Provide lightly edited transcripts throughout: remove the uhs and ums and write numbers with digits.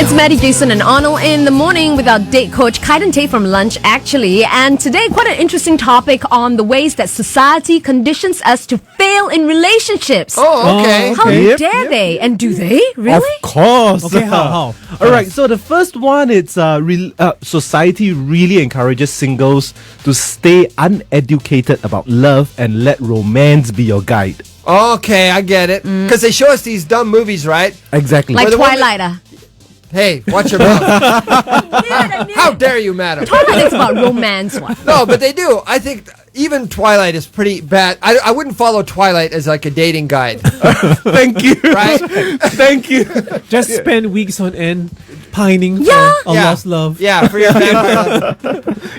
It's Maddie, Jason and Arnold in the morning with our date coach, Kaiden Tay from Lunch actually. And today, quite an interesting topic on the ways that society conditions us to fail in relationships. Oh, okay. How dare they? And do they? Really? Of course. Okay, how? All right, so the first one, it's society really encourages singles to stay uneducated about love and let romance be your guide. Okay, I get it. Because they show us these dumb movies, right? Exactly. Like Or the one Twilight. Hey, watch your mouth. How dare you, madam? Twilight is about romance. What? No, but they do. I think even Twilight is pretty bad. I wouldn't follow Twilight as like a dating guide, Thank you. right? Thank you. Just spend weeks on end pining Yeah. for a lost love. Yeah, for your vampire.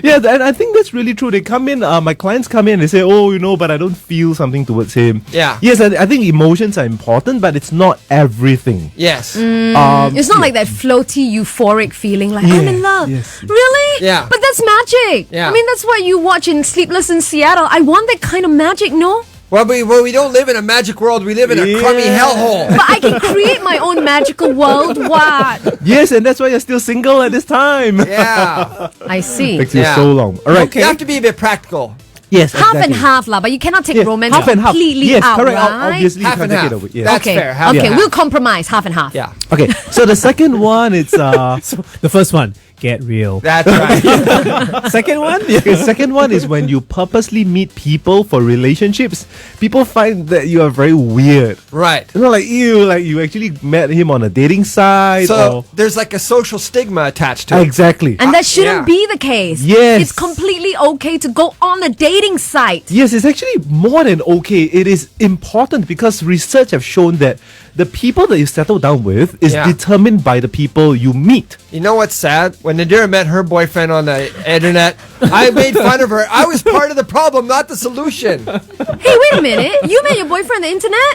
Yeah, and I think that's really true. They come in, my clients come in, they say, oh, but I don't feel something towards him. Yeah. Yes, I think emotions are important, but it's not everything. Yes. It's not like that floaty, euphoric feeling like, I'm in love. yes. Really? Yeah. But that's magic. Yeah. I mean, that's what you watch in Sleepless in Seattle. I want that kind of magic, no? Well, we don't live in a magic world. We live in a crummy hellhole. But I can create my own magical world. What? Yes, and that's why you're still single at this time. Yeah. I see. Takes you Yeah. so long. All right. You have to be a bit practical. Yes, Half exactly. and half, lah. But you cannot take Yeah, romance half and half. completely Yes, out, correct. right? Obviously, Half you and can't take half. it away. Yes. That's Okay, fair. Half okay, and we'll half. compromise half and half. Yeah. Okay, so the second one, it's So the first one, get real. That's right. Second one, the second one is when you purposely meet people for relationships. People find that you are very weird. Right. Like ew, like you actually met him on a dating site. So there's like a social stigma attached to it. Exactly. And that shouldn't Yeah. be the case. Yes. It's completely okay to go on a dating site. Yes, it's actually more than okay. It is important because research have shown that the people that you settle down with is Yeah. determined by the people you meet. You know what's sad? When Nadira met her boyfriend on the internet, I made fun of her. I was part of the problem, not the solution. Hey, wait a minute. You met your boyfriend on the internet?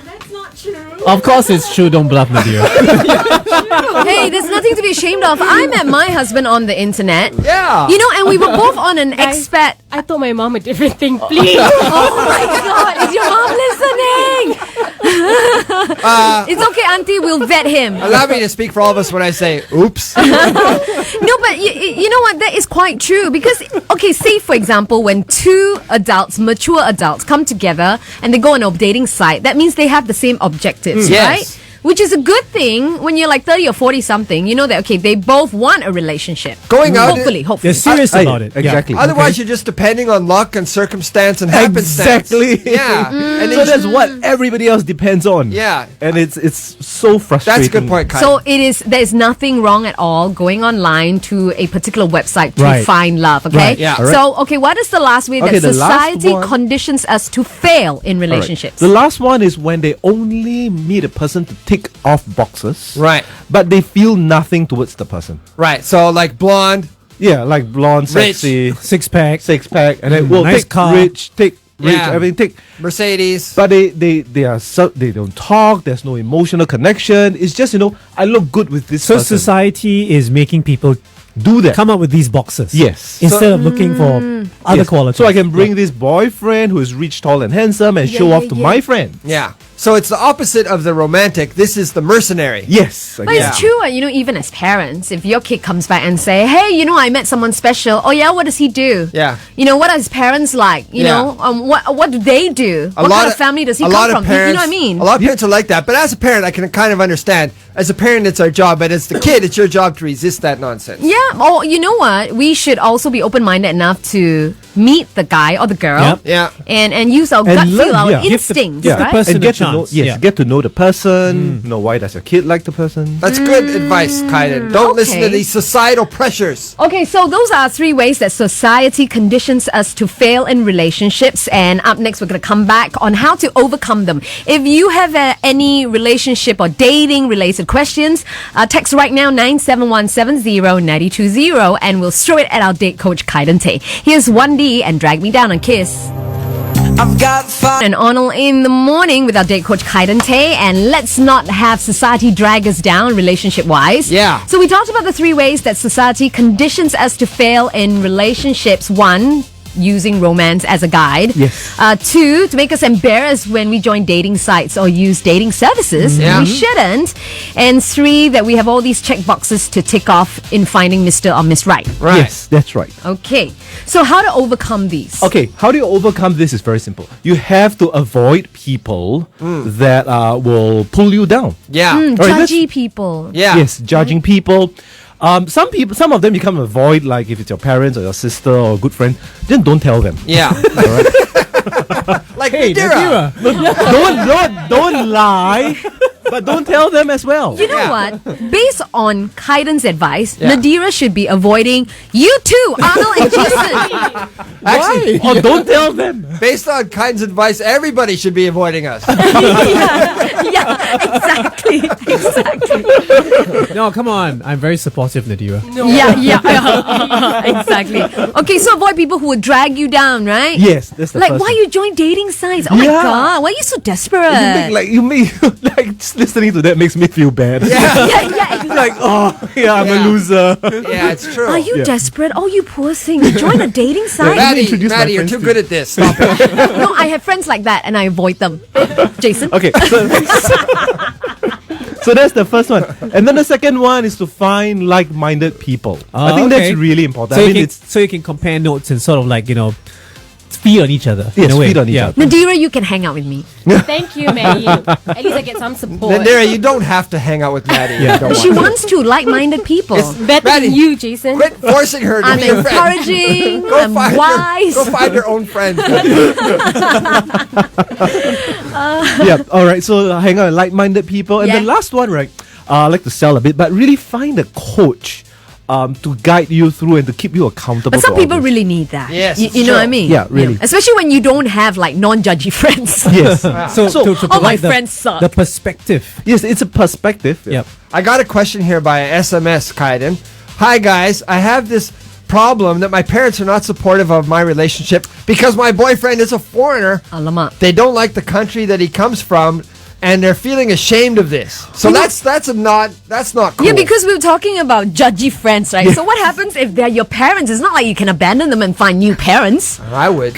of course it's true. Don't bluff, Nadir. Hey, there's nothing to be ashamed of. I met my husband on the internet. Yeah. You know, and we were both on an expat. I told my mom a different thing, please. Oh my God, is your mom listening? It's okay, Auntie. We'll vet him. Allow me to speak for all of us when I say, oops. No, but you know what? That is quite true because, okay, say for example, when two adults, mature adults, come together and they go on a dating site, that means they have the same objectives, Yes. right? Which is a good thing when you're like 30 or 40 something. You know that, okay, they both want a relationship. Going out- Hopefully. They're serious about it. Exactly. Otherwise, you're just depending on luck and circumstance and happenstance. Exactly. Yeah. And So then that's what everybody else depends on. Yeah. And it's so frustrating. that's a good point, Kai. So there's nothing wrong at all going online to a particular website to Right. find love, okay? Right. Yeah. Alright. So, okay, what is the last way Okay, that the last society one- conditions us to fail in All right. relationships? The last one is when they only meet a person to tick off boxes. Right. But they feel nothing towards the person. Right. So, like blonde. Yeah, like blonde, Rich. sexy, Six pack. six pack, and then well, nice take car. rich, take rich, Yeah. everything take. Mercedes. But they don't talk. There's no emotional connection. It's just I look good with this So person. society is making people Do that. come up with these boxes. Yes. Instead of looking for other Yes. qualities. So I can bring this boyfriend who is rich, tall, and handsome and show off to my friend. Yeah. So it's the opposite of the romantic. This is the mercenary. Yes. But it's true, even as parents, if your kid comes back and say, hey, I met someone special. Oh yeah, what does he do? Yeah. What are his parents like? What do they do? What kind of family does he come from? You know what I mean? A lot of parents are like that. But as a parent, I can kind of understand. As a parent, it's our job. But as the kid, it's your job to resist that nonsense. Yeah. Oh, you know what? We should also be open-minded enough to meet the guy or the girl. Yep. Yeah. And use our And gut learn, feel, our yeah. Give the- instincts, give the right? person And a get to know, chance. yes, Yeah. get to know the person. Why does your kid like the person? That's good advice, Kaiden. Don't listen to okay. these societal pressures. Okay, so those are 3 ways that society conditions us to fail in relationships. And up next, we're going to come back on how to overcome them. If you have any relationship or dating related questions, text right now 97170 and we'll throw it at our date coach, Kaiden Tay. Here's 1D and Drag Me Down on Kiss. I've got fun. And Arnold in the morning with our date coach Kaiden Tay, and let's not have society drag us down relationship wise. Yeah. So we talked about the 3 ways that society conditions us to fail in relationships. 1, using romance as a guide. Yes. 2, to make us embarrassed when we join dating sites or use dating services. Yeah. We shouldn't. And 3, that we have all these check boxes to tick off in finding Mr. or Miss Right. Right. Yes, that's right. Okay. So how to overcome these? Okay, how do you overcome this? Is very simple. You have to avoid people that will pull you down. Yeah. Alright, let's- Judgy people. Yeah. Yes, judging people. Some of them you can avoid, like if it's your parents or your sister or a good friend, then don't tell them. Yeah. Like Nadira. don't lie, but don't tell them as well. You know Yeah. what? Based on Kaiden's advice, Yeah. Nadira should be avoiding you too, Arnold and Jason. Actually, Or don't tell them. based on Kind's advice, everybody should be avoiding us. yeah, exactly. No, come on. I'm very supportive, Nadira. Yeah, exactly. Okay, so avoid people who would drag you down, right? Yes, that's the Like, first why one. you join dating sites? Oh my Yeah. god, why are you so desperate? You make like just listening to that makes me feel bad. yeah, exactly. Like, oh yeah, I'm Yeah. a loser. Yeah, it's true. Are you Yeah. desperate? Oh, you poor thing. You join a dating site? Let me Maddie, introduce my Maddie, you're friends too to good you. at this. Stop it. No, I have friends like that and I avoid them. Jason? Okay, so that's the first one, and then the second one is to find like-minded people. I think okay. that's really important. So, I you mean, can, so you can compare notes and sort of like, feed on each other. Yes, in a way. feed on each other. Nadira, you can hang out with me. Thank you, Maddie. At least I get some support. Nadira, you don't have to hang out with Maddie. Yeah. You don't She want wants to, like-minded people. Better Maddie, than you, Jason. to. Quit forcing her to I'm be your friend. encouraging. I'm wise. Go find your own friends. Maddie. yeah. All right. So hang out with like-minded people, and Yeah. the last one, right? I like to sell a bit, but really find a coach to guide you through and to keep you accountable. But some for all people this. really need that. Yes, You it's know true. what I mean? Yeah, really. Especially when you don't have like non-judgy friends. Yes. So, So- to All my provide friends suck. the perspective. Yes, it's a perspective. Yep. I got a question here by SMS, Kaiden. Hi, guys. I have this problem that my parents are not supportive of my relationship because my boyfriend is a foreigner. Alamak. They don't like the country that he comes from, and they're feeling ashamed of this. So that's not cool. Yeah, because we were talking about judgy friends, right? So what happens if they're your parents? It's not like you can abandon them and find new parents. I would.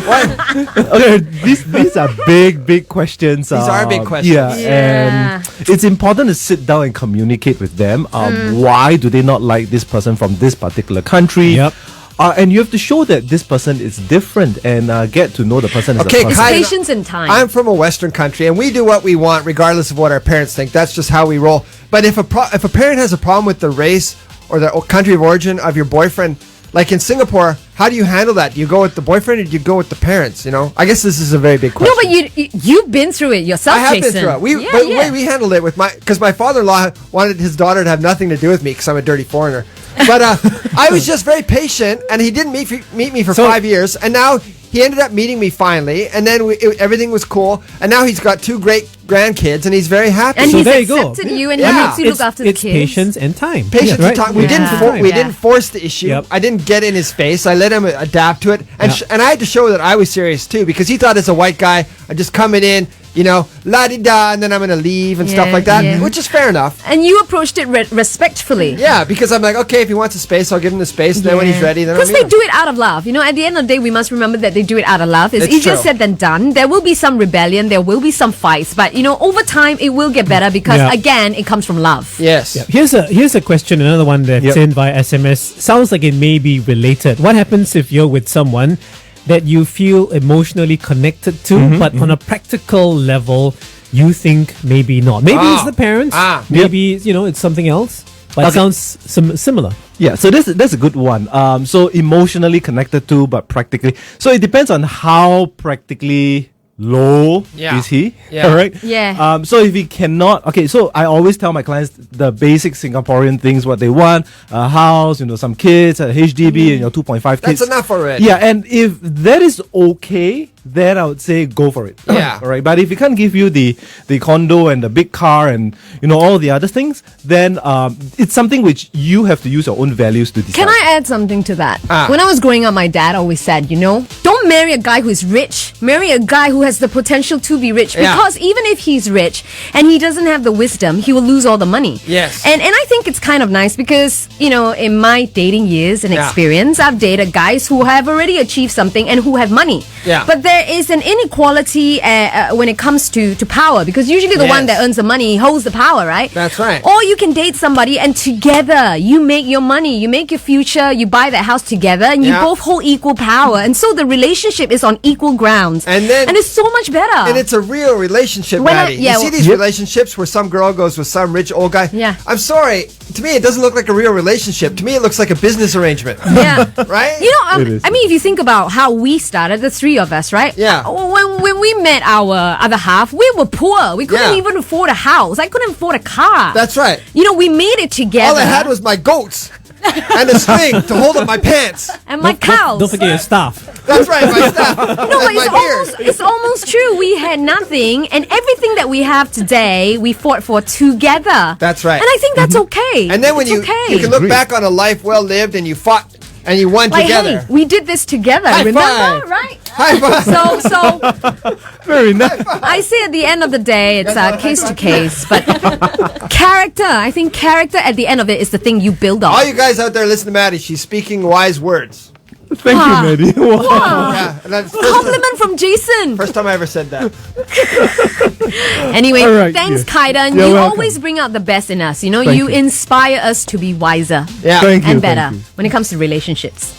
Okay, these are big questions. These are big questions. Yeah, Yeah. and it's important to sit down and communicate with them. Why do they not like this person from this particular country? Yep. And you have to show that this person is different and get to know the person as Okay, a person. Kai- Patience and time. I'm from a Western country, and we do what we want, regardless of what our parents think. That's just how we roll. But if a parent has a problem with the race or the country of origin of your boyfriend, like in Singapore, how do you handle that? Do you go with the boyfriend or do you go with the parents? You know, I guess this is a very big question. no, but you've been through it yourself, I have Jason. been through it. Yeah, But the yeah. way we handled it with because my father-in-law wanted his daughter to have nothing to do with me because I'm a dirty foreigner. But I was just very patient, and he didn't meet me for 5 years, and now he ended up meeting me finally, and then everything was cool, and now he's got 2 great grandkids, and he's very happy. And So he's there you go. accepted you and Yeah. he makes you look after the It's kids. patience and time. Patience right? and time. We Yeah. didn't Yeah. didn't force the issue. Yep. I didn't get in his face. I let him adapt to it, and Yeah. and I had to show that I was serious too, because he thought as a white guy, I'm just coming in, la di da, and then I'm gonna leave and stuff Yeah, like that, yeah. which is fair enough. And you approached it respectfully. Yeah, because I'm like, okay, if he wants a space, I'll give him the space. And then when he's ready, then I'll Because meet they him. do it out of love. You know, at the end of the day, we must remember that they do it out of love. It's It's easier true. said than done. There will be some rebellion. There will be some fights. But, over time, it will get better because, Yeah. again, it comes from love. Yes. Yeah. Here's a question, another one that's Yep. in via SMS. Sounds like it may be related. What happens if you're with someone that you feel emotionally connected to, but on a practical level, you think maybe not? Maybe it's the parents. Maybe it's something else. But it Okay. sounds similar. Yeah, so that's a good one. So emotionally connected to, but practically. So it depends on how practically low Yeah. is he. Yeah. All right. Yeah. So if he cannot, okay. So I always tell my clients the basic Singaporean things: what they want, a house, some kids, a HDB, and 2.5 kids. That's enough already. Yeah, and if that is okay, then I would say go for it. Yeah. All right. But if he can't give you the condo and the big car and all the other things, then it's something which you have to use your own values to decide. Can I add something to that? Ah. When I was growing up, my dad always said, don't marry a guy who is rich. Marry a guy who has the potential to be rich. Yeah. Because even if he's rich and he doesn't have the wisdom, he will lose all the money. Yes. And I think it's kind of nice because, in my dating years and Yeah. experience, I've dated guys who have already achieved something and who have money. Yeah. But there is an inequality when it comes to power, because usually the one Yes. that earns the money holds the power, right? That's right. Or you can date somebody and together you make your money, you make your future, you buy that house together, and you Yeah. both hold equal power. And so the relationship is on equal grounds. And it's so much better. And it's a real relationship, When I- Maddie. yeah, you see well- these relationships where some girl goes with some rich old guy? Yeah. I'm sorry. To me, it doesn't look like a real relationship. To me, it looks like a business arrangement. yeah. Right? It is. I mean, if you think about how we started, the three of us, right? Yeah. When we met our other half, we were poor. We couldn't Yeah. even afford a house. I couldn't afford a car. That's right. We made it together. All I had was my goats and a string to hold up my pants. and my cows. Don't forget your staff. That's right, my stuff. No, and my beard. it's almost true. We had nothing, and everything that we have today, we fought for together. That's right. And I think that's okay. And then when It's you okay. can look Agree. back on a life well lived and you fought and you won like, together. hey, we did this together. High remember, five. right? High five. So Very nice. I say at the end of the day, it's case to case, but character. I think character at the end of it is the thing you build on. All you guys out there, listen to Maddie. She's speaking wise words. Thank you, Maddie. Wow. Yeah, and that's Compliment from Jason. first time I ever said that. Anyway, All right, thanks, yeah. Kaidan. You're You welcome. always bring out the best in us. Thank you you. inspire us to be wiser Yeah. Thank you. and better thank you. when it comes to relationships.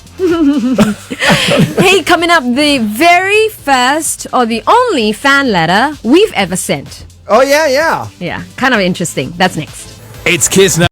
Hey, coming up, the very first or the only fan letter we've ever sent. Oh, yeah, yeah. Yeah, kind of interesting. That's next. It's Kiss Now.